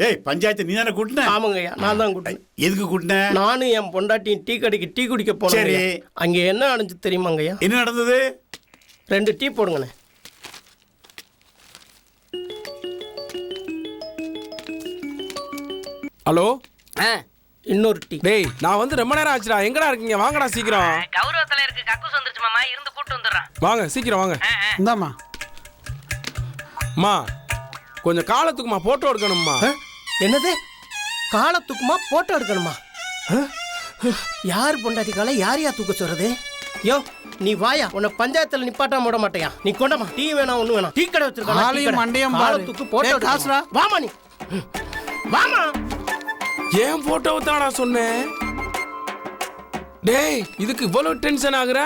ஏய் பஞ்சாயத்து நீ தானே கூட்டின? ஆமாங்கய்யா, நான் தான் கூட்டினேன். எதுக்கு கூட்டின? நானும் என் பொண்டாட்டியும் டீ கடைக்கு டீ குடிக்க போனேன். சரி, அங்கே என்ன நடந்துச்சு தெரியுமாங்கய்யா? என்ன நடந்தது? 2 டீ போடுங்கண்ணே. ஹலோ, இன்னொரு டீ. டேய் நான் வந்து ரொம்ப நேரம் ஆச்சுடா. எங்கடா இருக்கீங்க? வாங்கடா சீக்கிரம். கௌரவத்துல இருக்கு, கக்கூஸ் வந்துருச்சு மாமா, இருந்து கூட்டு வந்துடுறேன். வாங்க சீக்கிரம் வாங்க. இந்தாம்மா. அம்மா கொஞ்சம் காலத்துக்குமா போட்டோ எடுக்கணும்மா. என்னது? காலத்துக்குமா போட்டோ எடுக்கணுமா? யார் பொண்டாட்டி காலை யாரையா தூக்க சொல்றது? யோ நீ வாயா, உன்னை பஞ்சாயத்துல நிப்பாட்டாம விட மாட்டேயா? நீ கொண்டமா, டீ வேணாம் ஒண்ணு வேணாம், டீ கடை வச்சிருக்காங்க. மண்டையும் காலத்துக்கு போட்டோ காசுடா. வாமா நீ வாமா. ஏன் போட்டோவை தானடா சொன்னேன். டேய் இதுக்கு இவ்வளவு டென்ஷன் ஆகுற?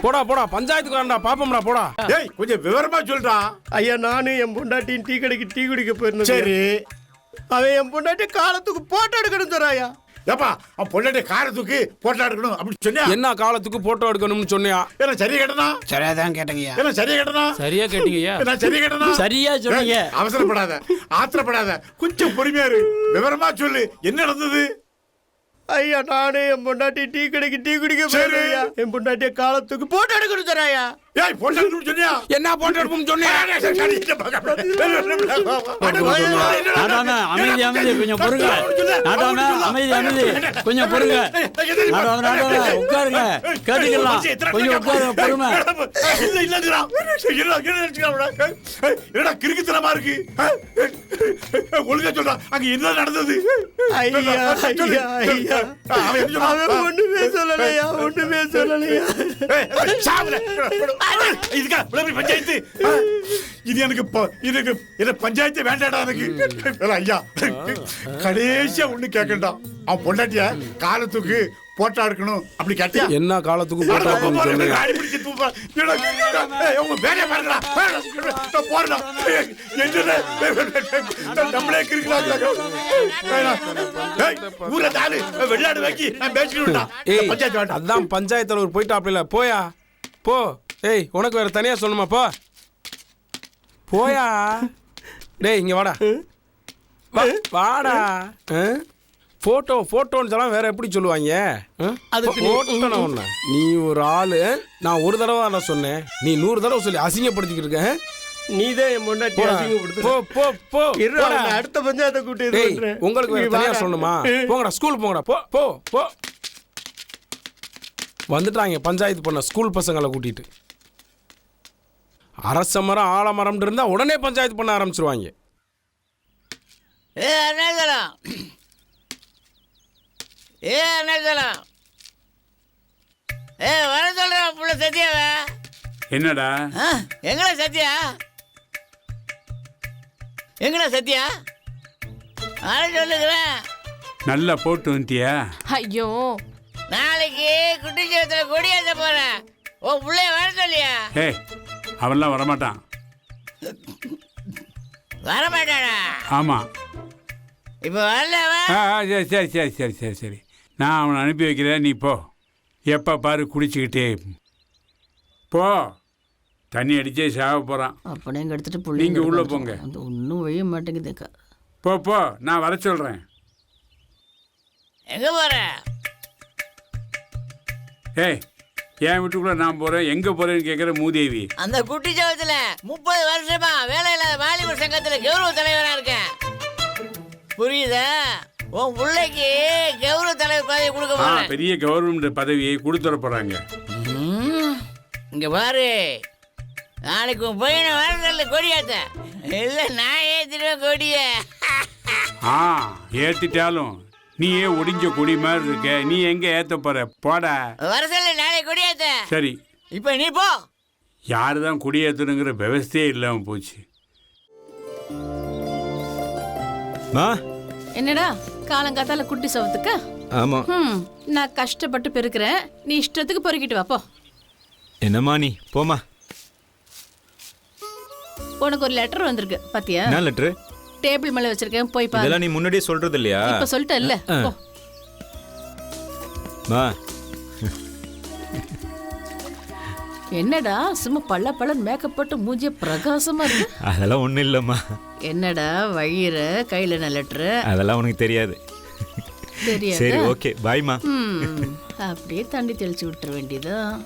போடா போடா, பஞ்சாயத்துக்கு வரண்டா, பாப்போம்டா போடா. ஏய் கொஞ்சம் விவரமா சொல்றா. ஐயா நானும் என் பொண்டாட்டியும் டீ கடைக்கு டீ குடிக்க போயிருந்தேன். சரி, அவன் என் பொண்டாட்டி காலத்துக்கு போட்டோ எடுக்கணும் சொல்றாயா. ஏப்பா அவன் பொண்டாட்டி காரத்துக்கு போட்டோ எடுக்கணும் அப்படின்னு சொன்னியா? என்ன காலத்துக்கு போட்டோ எடுக்கணும்னு சொன்னியா? என்ன சரியா கேட்டனா? சரியா தான் கேட்டீங்கய்யா. என்ன சரியா கேட்டனா? சரியா கேட்டீங்கய்யா. என்ன சரியா கேட்டனா? சரியா சொன்னீங்க. அவசரப்படாத, ஆத்திரப்படாத, கொஞ்சம் பொறுமையா இரு, விவரமா சொல்லு, என்ன நடந்தது? ஐயா நானே என் பொண்டாட்டி டீ கடைக்கு டீ குடிக்க போயிருந்தேன். என் பொண்டாட்டிய காலத்துக்கு போட்டோ எடுக்கணும் சொல்றாயா. ஏய் போட்டோ எடுக்கணும் சொன்னியா? என்ன போட்டோ எடுப்போம் சொன்னியா? அமைதி அமைதி கொஞ்சம் பொறுங்க. நாட்டாம அமைதி அமைதி கொஞ்சம் பொறுங்க. உட்காருங்க, கேட்டுக்கலாம். கொஞ்சம் உட்காருங்க, பொறுமை. என்னடா கிறுக்குத்தனமா இருக்கு? ஒழுங்கா சொல்றா, அங்க என்ன நடந்தது? ஐயா ஐயா ஐயா, அவன் ஒண்ணுமே சொல்லலையா, ஒண்ணுமே சொல்லலையா. இதுக்கா பஞ்சாயத்து? இது எனக்கு என்ன பஞ்சாயத்து வேண்டாடா எனக்கு. ஐயா கடைசியா ஒண்ணு கேட்கண்டா, அவன் பொண்டாட்டிய காலத்துக்கு போட்டோ எடுக்கணும் அப்படி கேட்டியா? என்ன காலத்துக்கு போட்டோ எடுக்கணும் சொன்னீங்க? வேலையை பாருங்கடா, போறா நம்மளே கிறுக்கலாம். ஊர்ல தாலு வெளிநாடு வாக்கி நான் பேசிக்கிட்டா. பஞ்சாயத்து வேண்டாம். அதான் பஞ்சாயத்து தலைவர் போயிட்டாப்ல. போயா போ. ஏய் உனக்கு வேற தனியா சொல்லணுமா? போ போயா. டேய் இங்க வாடா, வாடா. போட்டோ போட்டோன்னு சொன்னா வேற எப்படி சொல்லுவாங்க? அதுக்கு நீ ஒரு ஆளு, நான் ஒரு தடவை தான் சொன்னேன், நீ 100 தடவை சொல்லி அசிங்கப்படுத்திக்கிட்டு இருக்க. நீதான் என் பொண்டாட்டி அசிங்கப்படுத்து. போ போ போ. அடுத்த பஞ்சாயத்தை கூட்டி உங்களுக்கு வேற தனியா சொல்லணுமா? போங்கடா ஸ்கூல் போங்கடா. போ போ போ. வந்துட்டாங்க பஞ்சாயத்து பண்ண ஸ்கூல் பசங்களை கூட்டிட்டு. அரச மரம் ஆலமரம் இருந்தா உடனே பஞ்சாயத்து பண்ண ஆரம்பிச்சிருவாங்க. வர சொல்றேன் புள்ள சத்யாவ. என்னடா எங்கடா சத்யா? எங்கடா சத்யா? சொல்லுகிறேன். நல்லா போட்டு வந்துட்டியா? ஐயோ நாளைக்கு குட்டி சேவத்துல கொடியாத்த போறேன். உன் பிள்ளைய வர சொல்லியா? ஏய் அவன்லாம் வரமாட்டான். வரமாட்டானா? ஆமா. இப்ப வரல அவன். சரி சரி சரி சரி சரி, நான் அவனை அனுப்பி வைக்கிறேன், நீ போ. எப்போ பாரு குடிச்சுக்கிட்டே போ. தண்ணி அடிச்சே சாக போகிறான். அப்படியே எடுத்துட்டு நீங்கள் உள்ளே போங்க. ஒன்றும் வழிய மாட்டேங்குதுக்கா. போ போ, நான் வர சொல்கிறேன். எங்க போற? ஏய் என் வீட்டுக்குள்ள நான் போகிறேன், எங்கே போகிறேன்னு கேட்குற மூதேவி. அந்த குட்டி சேவத்துல 30 வருஷமா வேலை இல்லாத வாலிபர் சங்கத்துல கௌரவ தலைவரா இருக்கேன். புரியுதா? உன் பிள்ளைக்கு கௌரவ தலைவர் பதவி கொடுக்க போறேன். பெரிய கவர்மெண்ட் பதவியை கொடுத்துட போறாங்க. இங்க பாரு, நாளைக்கு உன் பையனை வரதில்ல கொடியாத்த. இல்ல நான் ஏத்திடுவேன் கொடிய. ஏத்திட்டாலும் நீயே ஒடிஞ்ச கொடி மாதிரி இருக்க, நீ எங்க ஏத்த போற? போடா. வர சொல்ல நாளைக்கு கொடியாத்த. சரி இப்ப நீ போ. யாருதான் கொடியேத்தணுங்கிற விவசாயே இல்லாம போச்சு. என்னடா காலங்காத்தால குட்டி சவத்துக்கு? ஆமா. நான் கஷ்டப்பட்டு பெருக்கிறேன், நீ இஷ்டத்துக்கு பொறுக்கிட்டு வா போ. என்னம்மா நீ போமா. உனக்கு ஒரு லெட்டர் வந்திருக்கு பாத்தியா? என்ன லெட்டர்? டேபிள் மேல வச்சிருக்கேன், போய் பாரு. இதெல்லாம் நீ முன்னாடியே சொல்றது இல்லையா? இப்ப சொல்லிட்டல்ல, போ. மா என்னடா சும்மா பள்ளன்னு மேக்கப் போட்டு மூஞ்சிய பிரகாசமா இருக்கு. அதெல்லாம் ஒன்றும் இல்லைம்மா. என்னடா வழியிற கையில நலட்டுற? அதெல்லாம் உனக்கு தெரியாது. தெரியாது. சரி ஓகே பாய்மா. அப்படியே தண்ணி தெளிச்சு விட்டுற வேண்டியதா.